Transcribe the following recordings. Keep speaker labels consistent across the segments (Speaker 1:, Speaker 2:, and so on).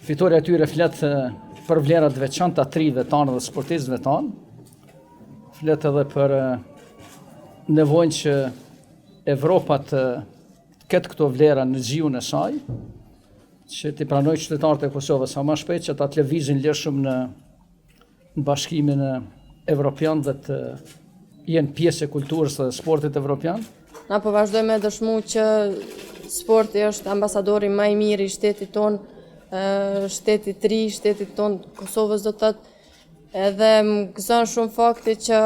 Speaker 1: Fitoria e tyre flet për vlerat veçanta të trive tanë dhe sportistëve tanë. Flet edhe për nevojën që Evropa të ketë këto vlera në gjiun e saj, që t'i pranoj qytetarët e Kosovës sa më shpejt që ta të lëvizin lirshëm në bashkimin evropian dhe të jenë pjesë e kulturës dhe sportit evropian.
Speaker 2: Na po vazhdojmë me dëshmu që sporti është ambasadori më i mirë i shtetit tonë, shtetit të ri, shtetit tonë Kosovës do të tëtë, edhe më gëzon shumë fakti që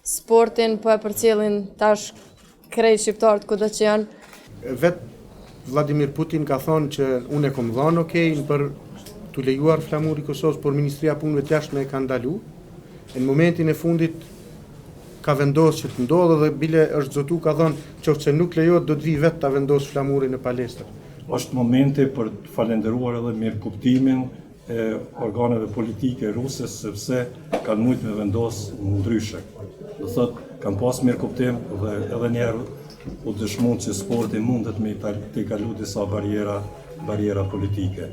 Speaker 2: sportin po e përcjellin tash krejt shqiptarët kudo që janë.
Speaker 3: Vetë Vladimir Putin ka thonë që unë e kom dhënë okej për të lejuar flamuri Kosovës, por Ministria e Punëve të Jashtme e ka ndalu. Në momentin e fundit ka vendosur që të ndodhë dhe bile është zotu ka thonë që nëse nuk lejohet do të vi vetë ta vendos flamurin në palestër.
Speaker 4: Është momenti për të falenderuar edhe mirëkuptimin e organeve politike ruse, sepse kanë mujtë me vendosë ndryshe. Do thotë, kanë pas mirëkuptim dhe edhe njerë u dëshmuar që sporti mundet me t'i kalu disa barjera politike.